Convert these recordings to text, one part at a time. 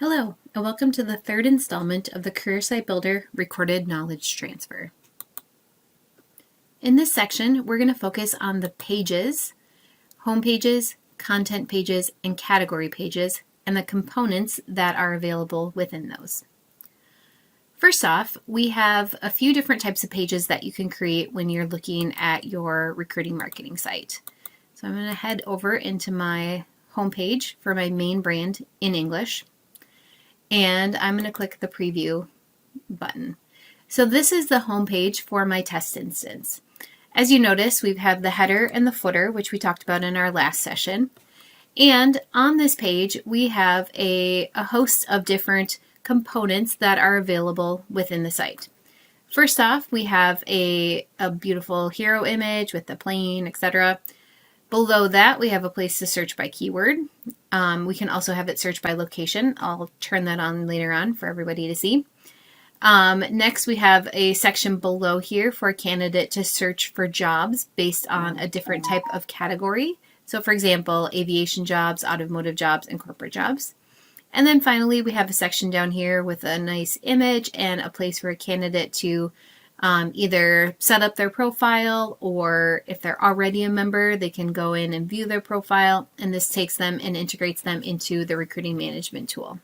Hello, and welcome to the third installment of the Career Site Builder Recorded Knowledge Transfer. In this section, we're going to focus on the pages, home pages, content pages, and category pages, and the components that are available within those. First off, we have a few different types of pages that you can create when you're looking at your recruiting marketing site. So I'm going to head over into my home page for my main brand in English. And I'm going to click the preview button. So this is the home page for my test instance. As you notice, we have the header and the footer, which we talked about in our last session. And on this page, we have a host of different components that are available within the site. First off, we have a beautiful hero image with the plane, etc. Below that, we have a place to search by keyword. We can also have it search by location. I'll turn that on later on for everybody to see. Next, we have a section below here for a candidate to search for jobs based on a different type of category. So for example, aviation jobs, automotive jobs, and corporate jobs. And then finally, we have a section down here with a nice image and a place for a candidate to either set up their profile, or if they're already a member, they can go in and view their profile, and this takes them and integrates them into the recruiting management tool.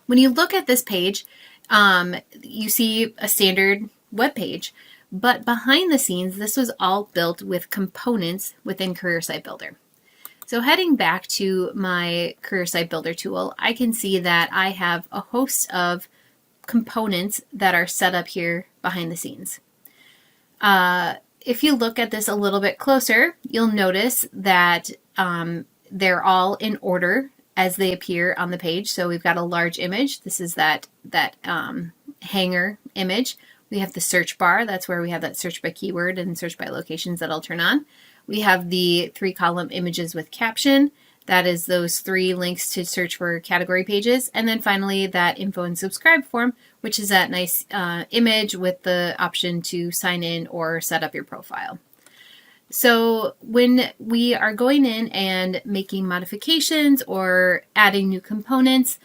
When you look at this page, you see a standard web page, but behind the scenes, this was all built with components within Career Site Builder. So heading back to my Career Site Builder tool, I can see that I have a host of components that are set up here behind the scenes. If you look at this a little bit closer, you'll notice that they're all in order as they appear on the page. So we've got a large image. This is that hanger image. We have the search bar. That's where we have that search by keyword and search by locations that I'll turn on. We have the 3-column images with caption. That is those 3 links to search for category pages. And then finally, that info and subscribe form, which is that nice image with the option to sign in or set up your profile. So when we are going in and making modifications or adding new components,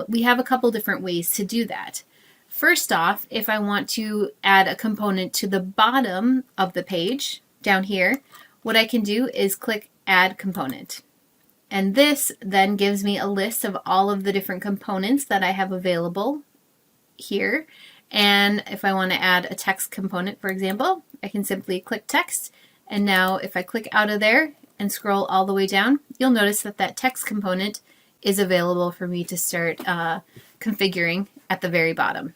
we have a couple different ways to do that. First off, if I want to add a component to the bottom of the page down here, what I can do is click Add Component. And this then gives me a list of all of the different components that I have available here. And if I want to add a text component, for example, I can simply click text. And now if I click out of there and scroll all the way down, you'll notice that that text component is available for me to start configuring at the very bottom.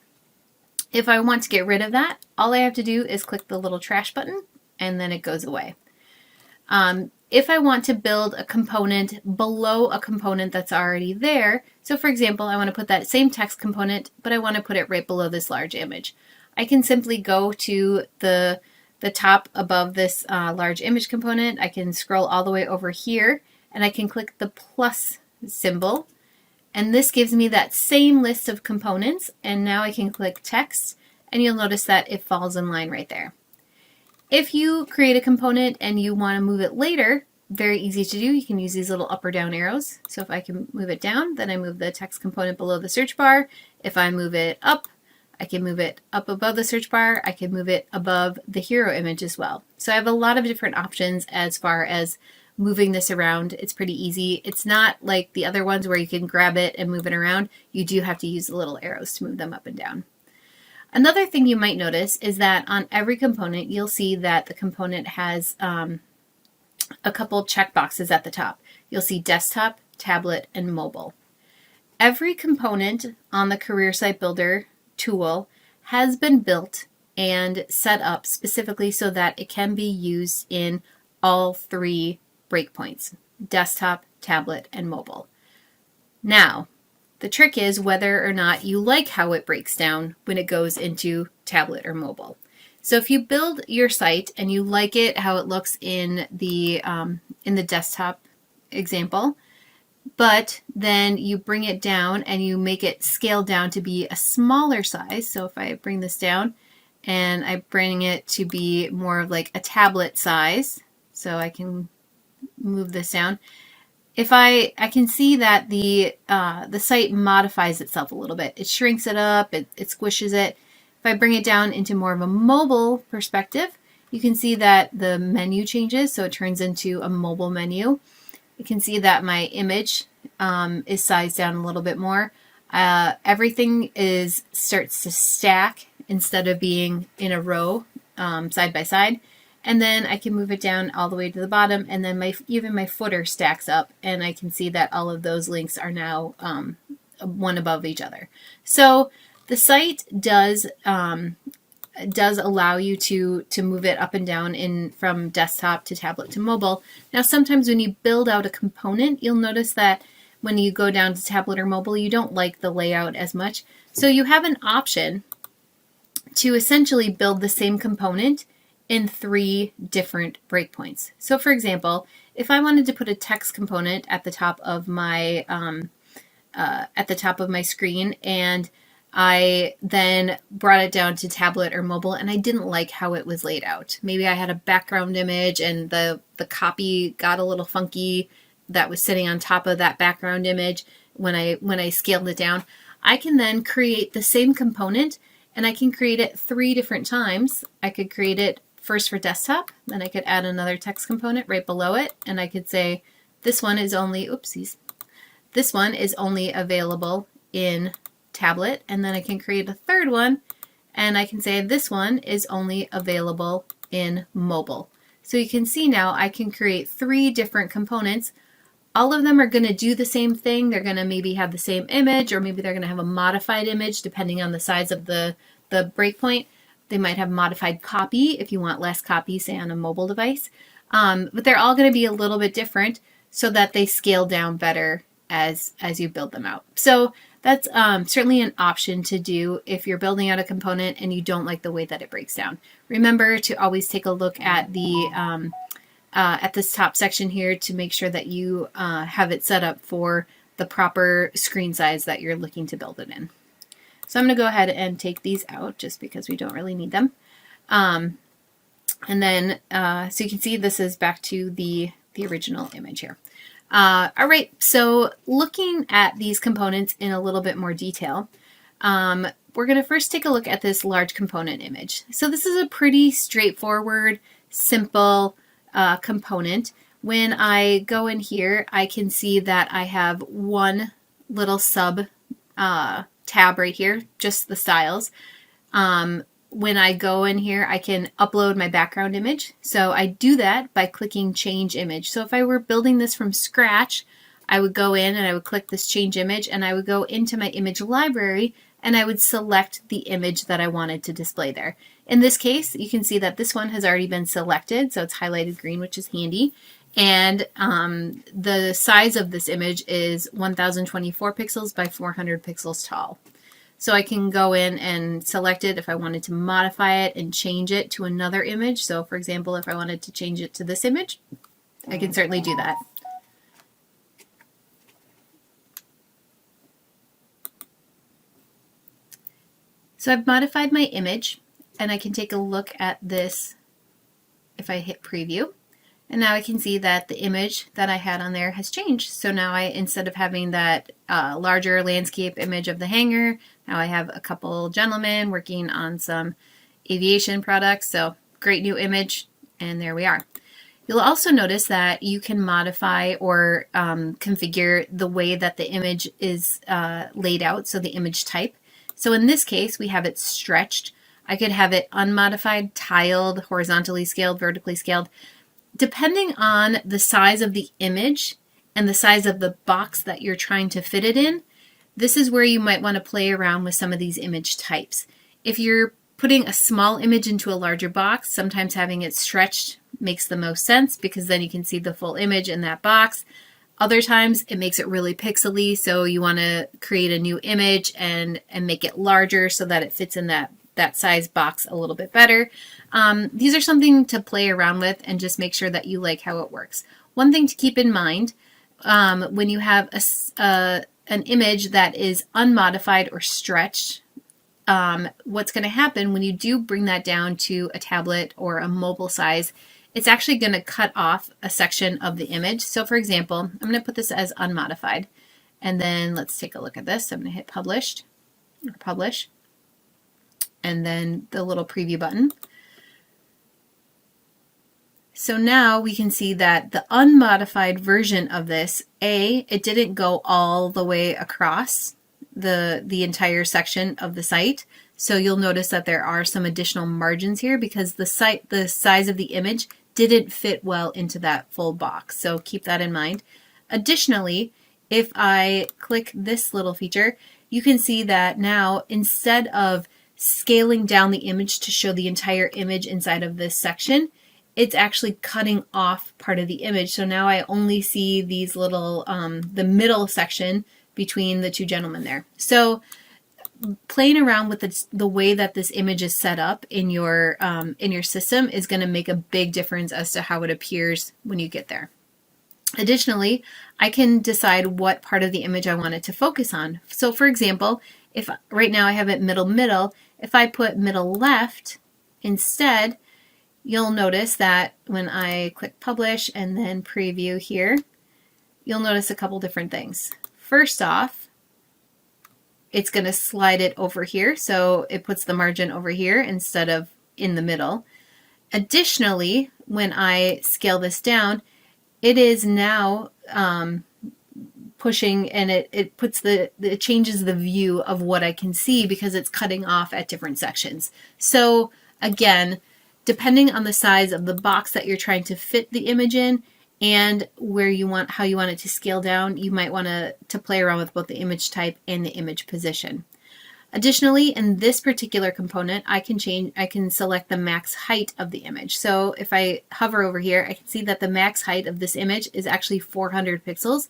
If I want to get rid of that, all I have to do is click the little trash button and then it goes away. If I want to build a component below a component that's already there, so for example, I want to put that same text component, but I want to put it right below this large image. I can simply go to the top above this large image component. I can scroll all the way over here, and I can click the plus symbol, and this gives me that same list of components, and now I can click text, and you'll notice that it falls in line right there. If you create a component and you want to move it later, very easy to do. You can use these little up or down arrows. So if I can move it down, then I move the text component below the search bar. If I move it up, I can move it up above the search bar. I can move it above the hero image as well. So I have a lot of different options as far as moving this around. It's pretty easy. It's not like the other ones where you can grab it and move it around. You do have to use the little arrows to move them up and down. Another thing you might notice is that on every component, you'll see that the component has a couple checkboxes at the top. You'll see desktop, tablet, and mobile. Every component on the Career Site Builder tool has been built and set up specifically so that it can be used in all 3 breakpoints: desktop, tablet, and mobile. Now, the trick is whether or not you like how it breaks down when it goes into tablet or mobile. So if you build your site and you like it how it looks in the desktop example, but then you bring it down and you make it scale down to be a smaller size. So if I bring this down and I bring it to be more of like a tablet size, so I can move this down. if I can see that the site modifies itself a little bit. It shrinks it up, it squishes it. If I bring it down into more of a mobile perspective, you can see that the menu changes, so it turns into a mobile menu. You can see that my image is sized down a little bit more. Everything starts to stack instead of being in a row side by side. And then I can move it down all the way to the bottom, and then even my footer stacks up, and I can see that all of those links are now one above each other. So the site does allow you to move it up and down from desktop to tablet to mobile. Now, sometimes when you build out a component, you'll notice that when you go down to tablet or mobile, you don't like the layout as much. So you have an option to essentially build the same component in 3 different breakpoints. So for example, if I wanted to put a text component at the top of my screen, and I then brought it down to tablet or mobile, and I didn't like how it was laid out. Maybe I had a background image and the copy got a little funky that was sitting on top of that background image when I scaled it down. I can then create the same component, and I can create it 3 different times. I could create it first for desktop, then I could add another text component right below it, and I could say this one is only, this one is only available in tablet, and then I can create a third one, and I can say this one is only available in mobile. So you can see now I can create 3 different components. All of them are going to do the same thing. They're going to maybe have the same image, or maybe they're going to have a modified image depending on the size of the breakpoint. They might have modified copy if you want less copy, say on a mobile device. But they're all going to be a little bit different so that they scale down better as you build them out. So that's certainly an option to do if you're building out a component and you don't like the way that it breaks down. Remember to always take a look at this top section here to make sure that you have it set up for the proper screen size that you're looking to build it in. So I'm going to go ahead and take these out just because we don't really need them. And then, so you can see this is back to the original image here. All right, so looking at these components in a little bit more detail, we're going to first take a look at this large component image. So this is a pretty straightforward, simple component. When I go in here, I can see that I have one little sub tab right here, just the styles. When I go in here, I can upload my background image. So I do that by clicking change image. So if I were building this from scratch, I would go in and I would click this change image, and I would go into my image library and I would select the image that I wanted to display there. In this case, you can see that this one has already been selected, so it's highlighted green, which is handy. And the size of this image is 1024 pixels by 400 pixels tall. So I can go in and select it if I wanted to modify it and change it to another image. So for example, if I wanted to change it to this image, I can certainly do that. So I've modified my image, and I can take a look at this if I hit preview. And now I can see that the image that I had on there has changed. So now instead of having that larger landscape image of the hangar, now I have a couple gentlemen working on some aviation products. So great new image, and there we are. You'll also notice that you can modify or configure the way that the image is laid out, so the image type. So in this case, we have it stretched. I could have it unmodified, tiled, horizontally scaled, vertically scaled. Depending on the size of the image and the size of the box that you're trying to fit it in, this is where you might want to play around with some of these image types. If you're putting a small image into a larger box, sometimes having it stretched makes the most sense because then you can see the full image in that box. Other times it makes it really pixely, so you want to create a new image and make it larger so that it fits in that size box a little bit better. These are something to play around with and just make sure that you like how it works. One thing to keep in mind when you have an image that is unmodified or stretched, what's going to happen when you do bring that down to a tablet or a mobile size it's actually going to cut off a section of the image. So for example, I'm going to put this as unmodified, and then let's take a look at this. I'm going to hit publish, and then the little preview button. So now we can see that the unmodified version of this, it didn't go all the way across the entire section of the site. So you'll notice that there are some additional margins here because the size of the image didn't fit well into that full box. So keep that in mind. Additionally, if I click this little feature, you can see that now instead of scaling down the image to show the entire image inside of this section, it's actually cutting off part of the image. So now I only see these little, the middle section between the two gentlemen there. So playing around with the way that this image is set up in your system is going to make a big difference as to how it appears when you get there. Additionally, I can decide what part of the image I want it to focus on. So for example, if right now I have it middle, if I put middle left instead, you'll notice that when I click publish and then preview here, you'll notice a couple different things. First off, it's going to slide it over here, so it puts the margin over here instead of in the middle. Additionally, when I scale this down, it is now pushing, and it puts it changes the view of what I can see because it's cutting off at different sections. So again, depending on the size of the box that you're trying to fit the image in and how you want it to scale down, you might want to play around with both the image type and the image position. Additionally, in this particular component, I can select the max height of the image. So if I hover over here, I can see that the max height of this image is actually 400 pixels,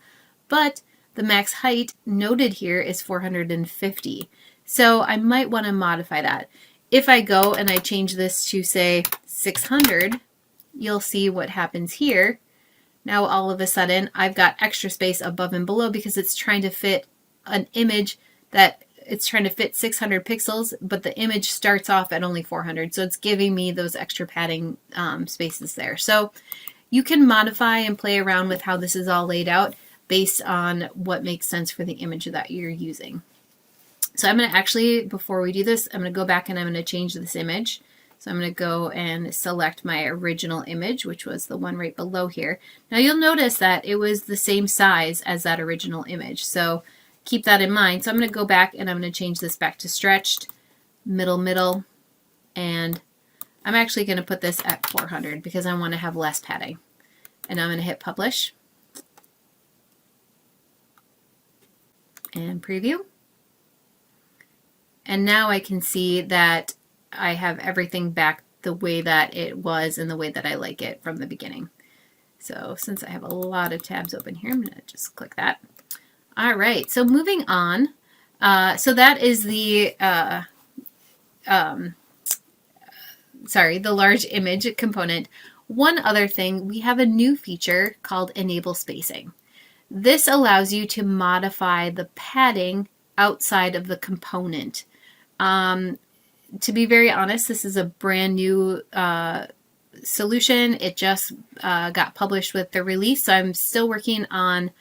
but the max height noted here is 450. So I might want to modify that. If I go and I change this to say 600, you'll see what happens here. Now all of a sudden I've got extra space above and below because it's trying to fit an image that it's trying to fit 600 pixels, but the image starts off at only 400. So it's giving me those extra padding spaces there. So you can modify and play around with how this is all laid out based on what makes sense for the image that you're using. So I'm going to actually, before we do this, I'm going to go back and I'm going to change this image. So I'm going to go and select my original image, which was the one right below here. Now you'll notice that it was the same size as that original image. So keep that in mind. So I'm going to go back and I'm going to change this back to stretched, middle, and I'm actually going to put this at 400 because I want to have less padding. And I'm going to hit publish and preview. And now I can see that I have everything back the way that it was and the way that I like it from the beginning. So since I have a lot of tabs open here, I'm going to just click that. All right, so moving on. So that is the large image component. One other thing, we have a new feature called Enable Spacing. This allows you to modify the padding outside of the component. To be very honest, this is a brand new solution. It just got published with the release, so I'm still working on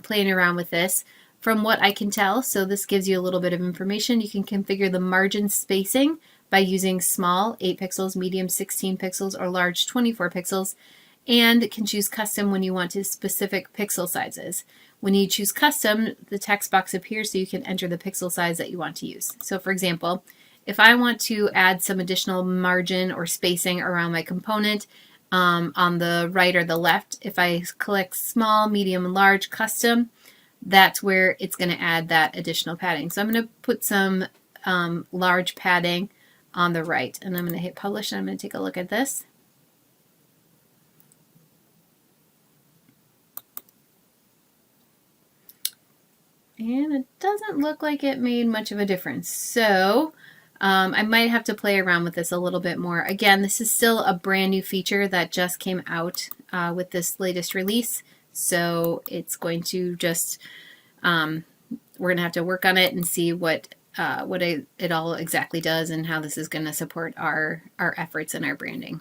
playing around with this. From what I can tell, so this gives you a little bit of information, you can configure the margin spacing by using small 8 pixels, medium 16 pixels, or large 24 pixels, and can choose custom when you want to specific pixel sizes. When you choose custom, the text box appears so you can enter the pixel size that you want to use. So for example, if I want to add some additional margin or spacing around my component on the right or the left, if I click small, medium, and large custom, that's where it's going to add that additional padding. So I'm going to put some large padding on the right, and I'm going to hit publish, and I'm going to take a look at this. And it doesn't look like it made much of a difference. So I might have to play around with this a little bit more. Again, this is still a brand new feature that just came out with this latest release. So it's going to just, we're going to have to work on it and see what it all exactly does and how this is going to support our efforts and our branding.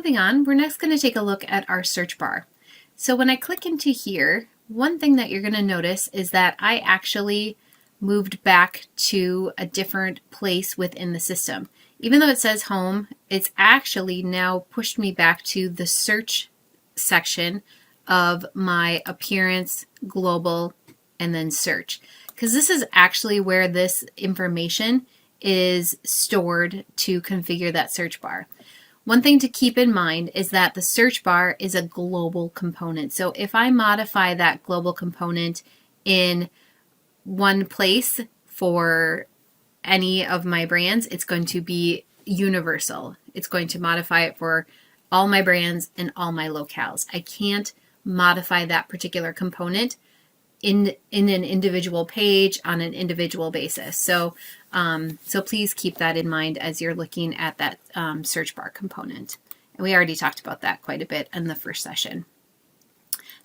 moving on, we're next going to take a look at our search bar. So when I click into here, one thing that you're going to notice is that I actually moved back to a different place within the system. Even though it says home, it's actually now pushed me back to the search section of my appearance, global, and then search. Because this is actually where this information is stored to configure that search bar. One thing to keep in mind is that the search bar is a global component. So if I modify that global component in one place for any of my brands, it's going to be universal. It's going to modify it for all my brands and all my locales. I can't modify that particular component in an individual page on an individual basis. So please keep that in mind as you're looking at that search bar component. And we already talked about that quite a bit in the first session.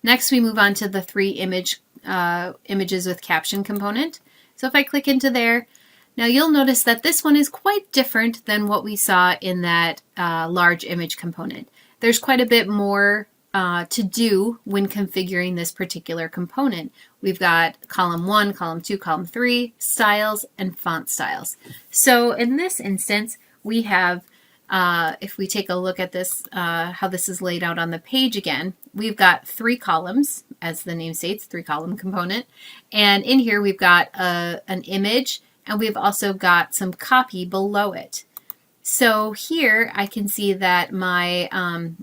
Next, we move on to the 3 images with caption component. So if I click into there, now you'll notice that this one is quite different than what we saw in that large image component. There's quite a bit more to do when configuring this particular component. We've got column 1, column 2, column 3, styles, and font styles. So in this instance, we have, if we take a look at this, how this is laid out on the page again, we've got 3 columns, as the name states, 3-column component. And in here we've got an image, and we've also got some copy below it. So here I can see that my,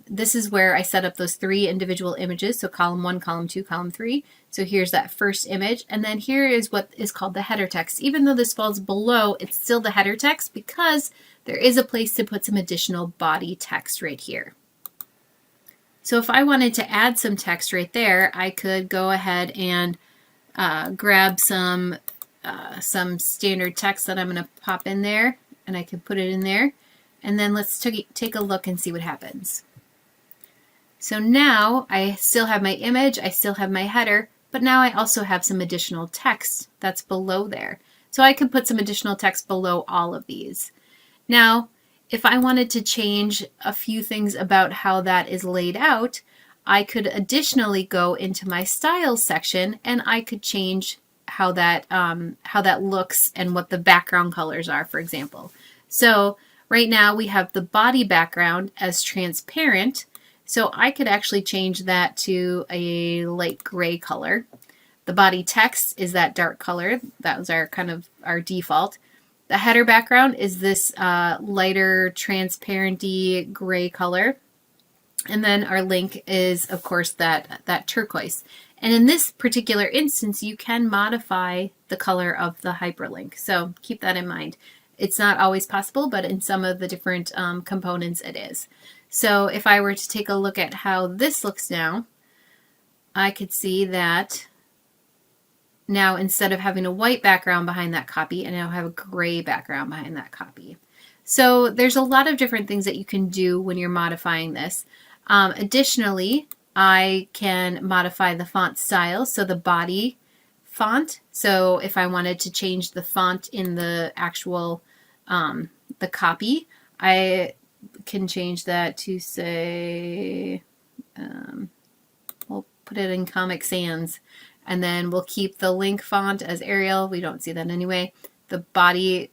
this is where I set up those 3 individual images. So column 1, column 2, column 3. So here's that first image. And then here is what is called the header text. Even though this falls below, it's still the header text because there is a place to put some additional body text right here. So if I wanted to add some text right there, I could go ahead and grab some standard text that I'm going to pop in there, and I can put it in there. And then let's take a look and see what happens. So now I still have my image, I still have my header, but now I also have some additional text that's below there. So I could put some additional text below all of these. Now, if I wanted to change a few things about how that is laid out, I could additionally go into my styles section and I could change how that looks and what the background colors are, for example. So right now we have the body background as transparent, so I could actually change that to a light gray color. The body text is that dark color. That was our kind of our default. The header background is this lighter transparency gray color. And then our link is, of course, that turquoise. And in this particular instance, you can modify the color of the hyperlink. So keep that in mind. It's not always possible, but in some of the different components it is. So if I were to take a look at how this looks now, I could see that now instead of having a white background behind that copy, I now have a gray background behind that copy. So there's a lot of different things that you can do when you're modifying this. Additionally, I can modify the font style, so the body font. So if I wanted to change the font in the actual the copy, I can change that to say, we'll put it in Comic Sans, and then we'll keep the link font as Arial. We don't see that anyway. The body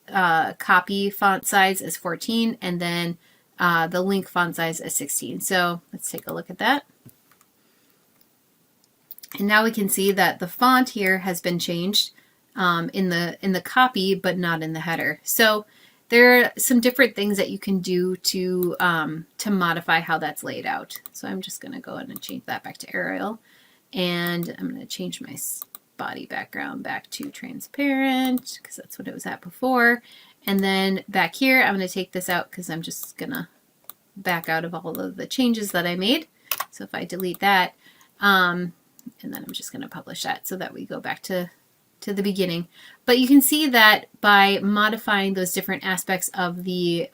copy font size is 14, and then the link font size is 16. So let's take a look at that. And now we can see that the font here has been changed in the copy, but not in the header. So there are some different things that you can do to modify how that's laid out. So I'm just going to go ahead and change that back to Arial, and I'm going to change my body background back to transparent because that's what it was at before. And then back here, I'm going to take this out because I'm just going to back out of all of the changes that I made. So if I delete that, and then I'm just going to publish that so that we go back to the beginning. But you can see that by modifying those different aspects of the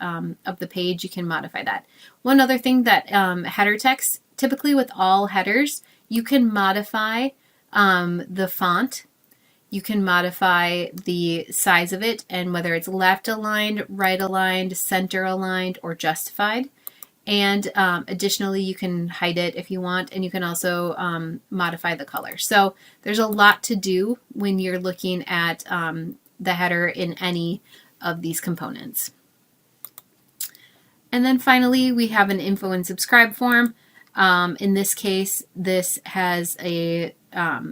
page, you can modify that. One other thing that header text, typically with all headers, you can modify the font. You can modify the size of it and whether it's left aligned, right aligned, center aligned, or justified. And additionally, you can hide it if you want, and you can also modify the color. So there's a lot to do when you're looking at the header in any of these components. And then finally, we have an info and subscribe form. In this case, this has a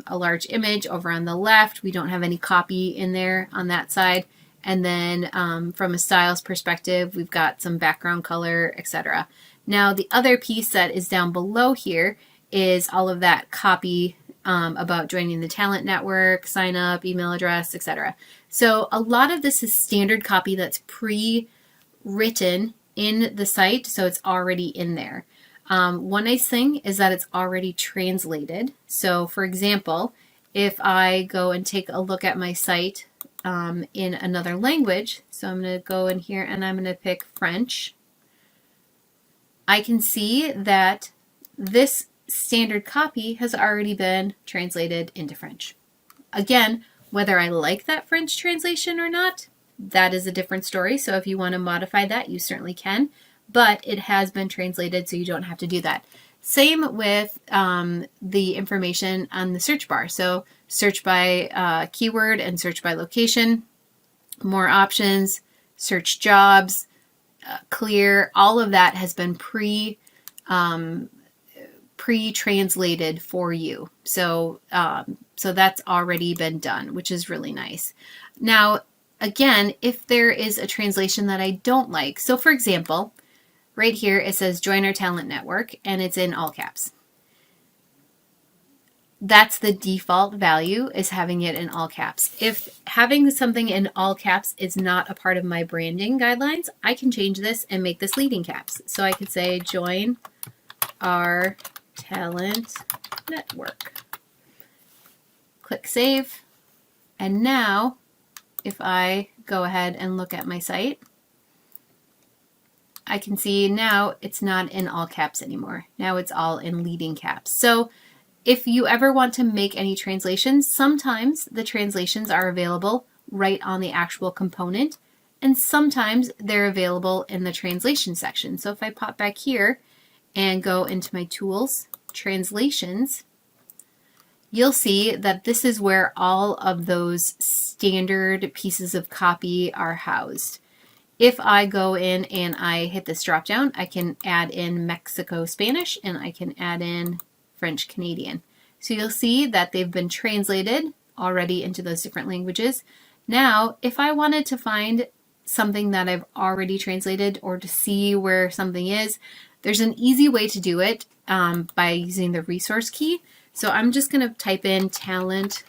large image over on the left. We don't have any copy in there on that side. And then from a styles perspective, we've got some background color, etc. Now, the other piece that is down below here is all of that copy about joining the talent network, sign up, email address, etc. So a lot of this is standard copy that's pre-written in the site, so it's already in there. One nice thing is that it's already translated. So for example, if I go and take a look at my site in another language, so I'm going to go in here and I'm going to pick French, I can see that this standard copy has already been translated into French. Again, whether I like that French translation or not, that is a different story. So if you want to modify that, you certainly can, but it has been translated, so you don't have to do that. Same with the information on the search bar. So search by keyword and search by location, more options, search jobs, clear, all of that has been pre-translated for you. So that's already been done, which is really nice. Now, again, if there is a translation that I don't like, so for example, right here it says join our talent network and it's in all caps. That's the default value, is having it in all caps. If having something in all caps is not a part of my branding guidelines, I can change this and make this leading caps. So I could say join our talent network. Click save. And now if I go ahead and look at my site, I can see now it's not in all caps anymore. Now it's all in leading caps. So if you ever want to make any translations, sometimes the translations are available right on the actual component, and sometimes they're available in the translation section. So if I pop back here and go into my tools, translations, you'll see that this is where all of those standard pieces of copy are housed. If I go in and I hit this drop down, I can add in Mexico Spanish and I can add in French Canadian. So you'll see that they've been translated already into those different languages. Now, if I wanted to find something that I've already translated or to see where something is, there's an easy way to do it by using the resource key. So I'm just going to type in talent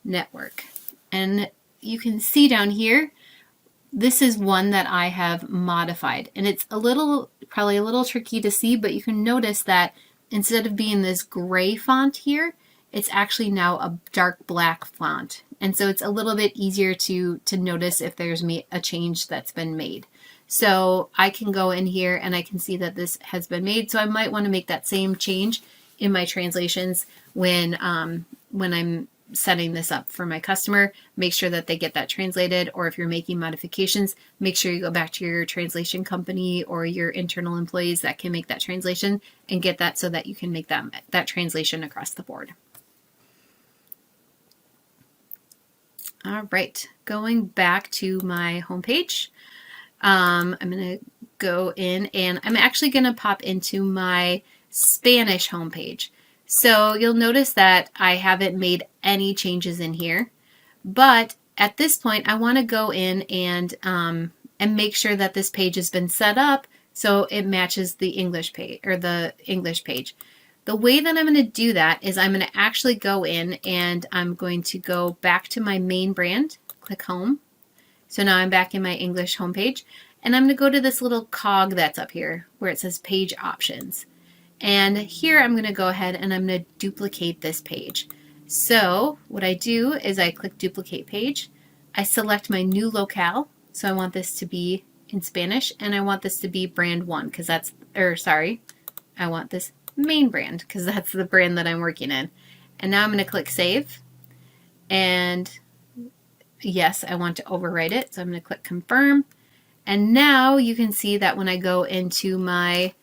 network. And you can see down here, this is one that I have modified. And it's probably a little tricky to see, but you can notice that instead of being this gray font here, it's actually now a dark black font. And so it's a little bit easier to notice if there's a change that's been made. So I can go in here and I can see that this has been made. So I might want to make that same change in my translations when I'm setting this up for my customer. Make sure that they get that translated, or if you're making modifications, make sure you go back to your translation company or your internal employees that can make that translation and get that so that you can make that translation across the board. All right, going back to my homepage, I'm going to go in and I'm actually going to pop into my Spanish homepage. So you'll notice that I haven't made any changes in here, but at this point I want to go in and make sure that this page has been set up so it matches the English page or the English page. The way that I'm going to do that is I'm going to actually go in and I'm going to go back to my main brand, click home. So now I'm back in my English homepage, and I'm going to go to this little cog that's up here where it says page options. And here I'm going to go ahead and I'm going to duplicate this page. So what I do is I click duplicate page. I select my new locale. So I want this to be in Spanish, and I want this to be brand 1 because I want this main brand because that's the brand that I'm working in. And now I'm going to click save. And yes, I want to overwrite it. So I'm going to click confirm. And now you can see that when I go into my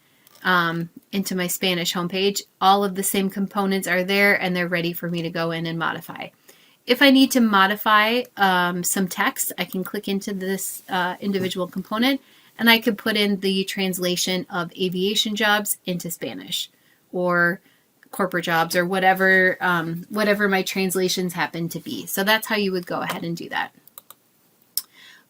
Spanish homepage, all of the same components are there and they're ready for me to go in and modify. If I need to modify some text, I can click into this individual component and I could put in the translation of aviation jobs into Spanish or corporate jobs or whatever my translations happen to be. So that's how you would go ahead and do that.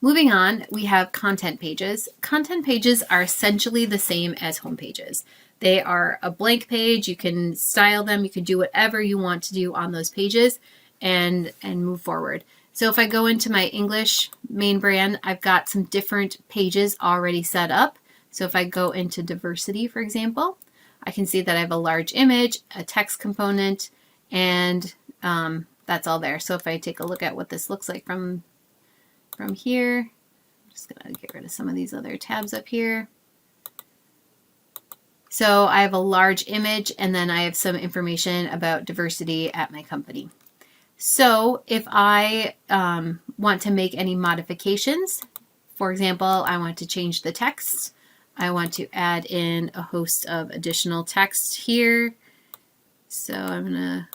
Moving on, we have content pages. Content pages are essentially the same as home pages. They are a blank page. You can style them. You can do whatever you want to do on those pages and move forward. So if I go into my English main brand, I've got some different pages already set up. So if I go into diversity, for example, I can see that I have a large image, a text component, and that's all there. So if I take a look at what this looks like from here, I'm just going to get rid of some of these other tabs up here. So I have a large image and then I have some information about diversity at my company. So if I want to make any modifications, for example, I want to change the text. I want to add in a host of additional text here. So I'm going to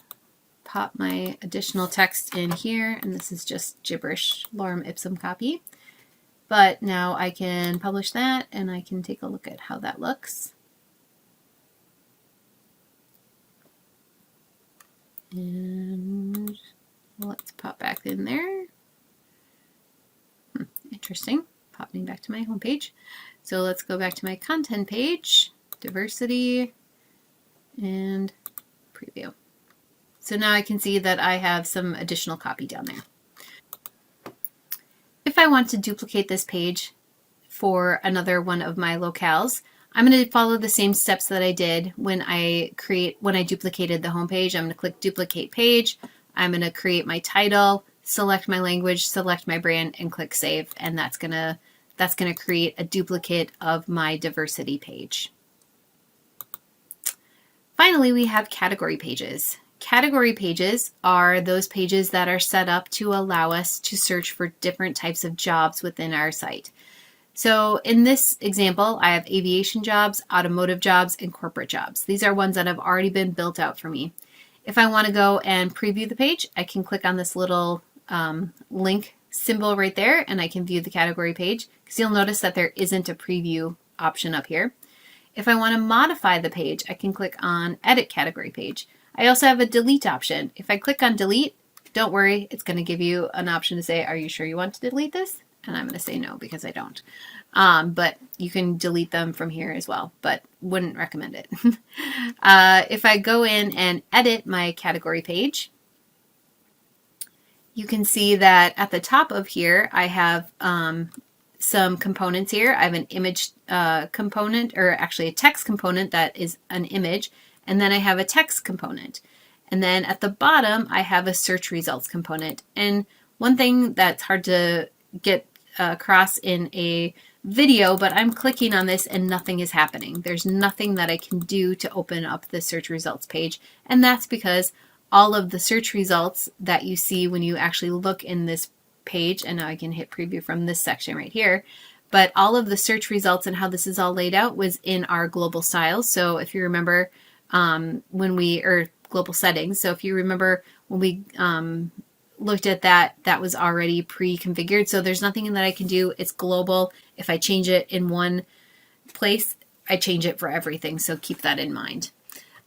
pop my additional text in here, and this is just gibberish lorem ipsum copy. But now I can publish that and I can take a look at how that looks. And let's pop back in there. Interesting. Popping back to my home page. So let's go back to my content page, diversity, and preview. So now I can see that I have some additional copy down there. If I want to duplicate this page for another one of my locales, I'm going to follow the same steps that I did when I duplicated the home page. I'm going to click duplicate page. I'm going to create my title, select my language, select my brand, and click save. And that's going to create a duplicate of my diversity page. Finally, we have category pages. Category pages are those pages that are set up to allow us to search for different types of jobs within our site. So in this example, I have aviation jobs, automotive jobs, and corporate jobs. These are ones that have already been built out for me. If I want to go and preview the page, I can click on this little link symbol right there, and I can view the category page, because you'll notice that there isn't a preview option up here. If I want to modify the page, I can click on Edit Category Page. I also have a delete option. If I click on delete, don't worry, it's going to give you an option to say, are you sure you want to delete this? And I'm going to say no because I don't. But you can delete them from here as well, but wouldn't recommend it. If I go in and edit my category page, you can see that at the top of here, I have some components here. I have an image component, or actually a text component that is an image, and then I have a text component. And then at the bottom, I have a search results component. And one thing that's hard to get across in a video, but I'm clicking on this and nothing is happening. There's nothing that I can do to open up the search results page. And that's because all of the search results that you see when you actually look in this page, and now I can hit preview from this section right here, but all of the search results and how this is all laid out was in our global styles. So if you remember global settings. So if you remember when we looked at that, that was already pre-configured. So there's nothing that I can do. It's global. If I change it in one place, I change it for everything. So keep that in mind.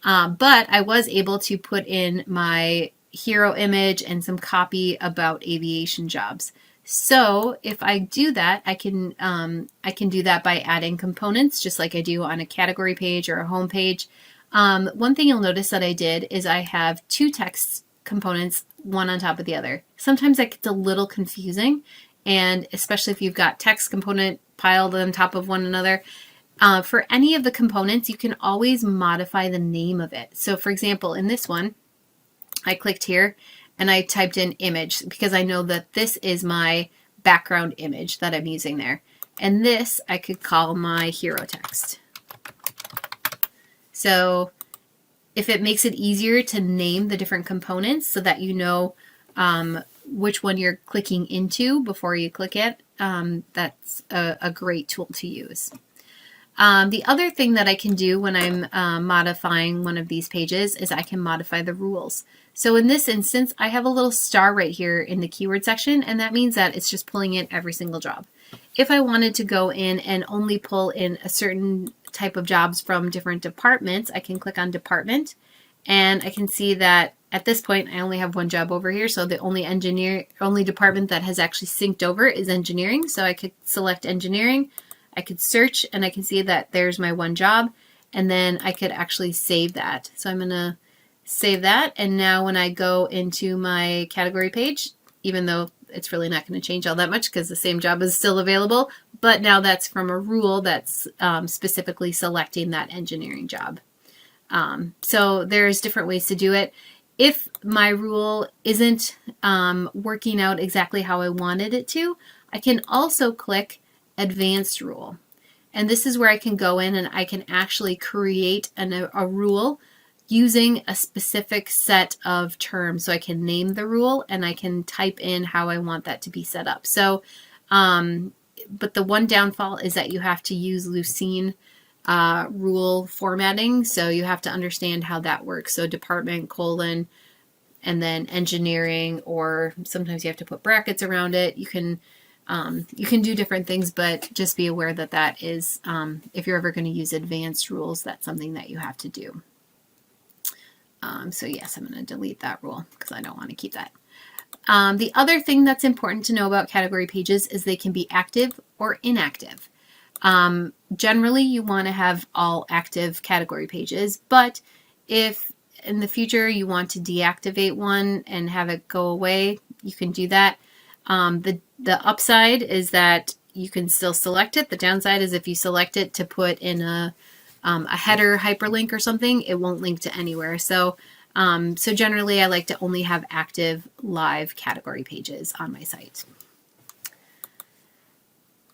But I was able to put in my hero image and some copy about aviation jobs. So if I do that, I can do that by adding components, just like I do on a category page or a home page. One thing you'll notice that I did is I have two text components, one on top of the other. Sometimes that gets a little confusing, and especially if you've got text component piled on top of one another. For any of the components, you can always modify the name of it. So for example, in this one, I clicked here and I typed in image because I know that this is my background image that I'm using there. And this I could call my hero text. So if it makes it easier to name the different components so that you know which one you're clicking into before you click it, that's a great tool to use. The other thing that I can do when I'm modifying one of these pages is I can modify the rules. So in this instance, I have a little star right here in the keyword section, and that means that it's just pulling in every single job. If I wanted to go in and only pull in a certain type of jobs from different departments, I can click on department, and I can see that at this point I only have one job over here, so the only department that has actually synced over is engineering. So I could select engineering, I could search, and I can see that there's my one job, and then I could actually save that. So I'm going to save that, and now when I go into my category page, even though it's really not going to change all that much because the same job is still available, but now that's from a rule that's specifically selecting that engineering job. So there's different ways to do it. If my rule isn't working out exactly how I wanted it to, I can also click Advanced Rule. And this is where I can go in and I can actually create a rule using a specific set of terms. So I can name the rule and I can type in how I want that to be set up. So, but the one downfall is that you have to use Lucene rule formatting. So you have to understand how that works. So department, colon, and then engineering, or sometimes you have to put brackets around it. You can do different things, but just be aware that that is, if you're ever going to use advanced rules, that's something that you have to do. So yes, I'm going to delete that rule because I don't want to keep that. The other thing that's important to know about category pages is they can be active or inactive. Generally, you want to have all active category pages, but if in the future you want to deactivate one and have it go away, you can do that. The upside is that you can still select it. The downside is if you select it to put in a header hyperlink or something, it won't link to anywhere. So, so generally I like to only have active live category pages on my site.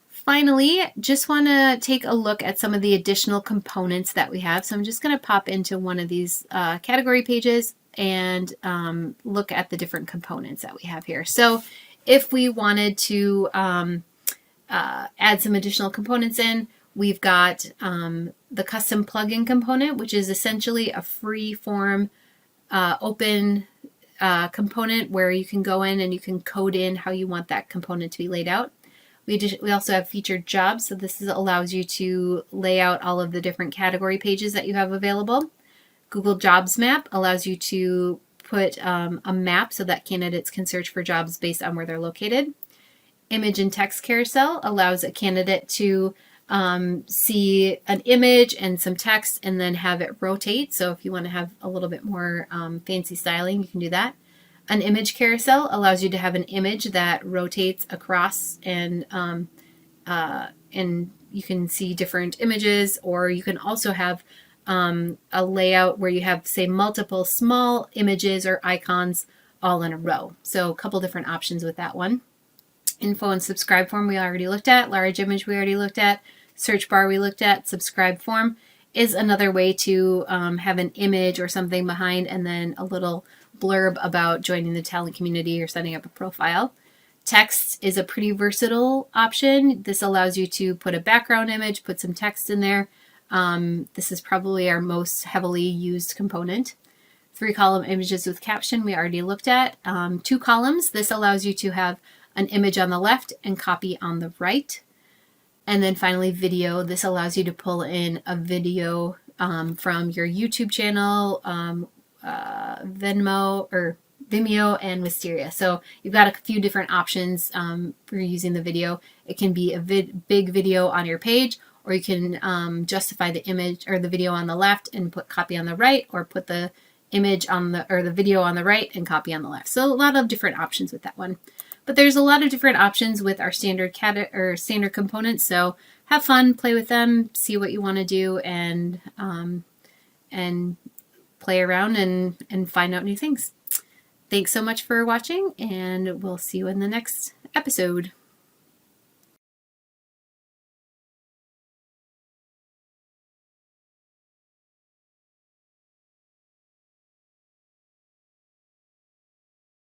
Finally, just want to take a look at some of the additional components that we have. So I'm just going to pop into one of these category pages and look at the different components that we have here. So if we wanted to add some additional components in, we've got the custom plugin component, which is essentially a free form open component where you can go in and you can code in how you want that component to be laid out. We also have featured jobs, so this allows you to lay out all of the different category pages that you have available. Google Jobs Map allows you to put a map so that candidates can search for jobs based on where they're located. Image and text carousel allows a candidate to see an image and some text and then have it rotate. So if you want to have a little bit more fancy styling, you can do that. An image carousel allows you to have an image that rotates across and you can see different images, or you can also have a layout where you have, say, multiple small images or icons all in a row. So a couple different options with that one. Info and subscribe form we already looked at. Large image we already looked at. Search bar we looked at. Subscribe form is another way to have an image or something behind and then a little blurb about joining the talent community or setting up a profile. Text is a pretty versatile option. This allows you to put a background image, put some text in there. This is probably our most heavily used component. 3-column images with caption we already looked at. 2 columns, this allows you to have an image on the left and copy on the right. And then finally video, this allows you to pull in a video from your YouTube channel, Vimeo, and Wisteria. So you've got a few different options for using the video. It can be a big video on your page, or you can justify the image or the video on the left and put copy on the right, or put the image on the video on the right and copy on the left. So a lot of different options with that one. But there's a lot of different options with our standard components. So have fun, play with them, see what you want to do, and play around and find out new things. Thanks so much for watching, and we'll see you in the next episode.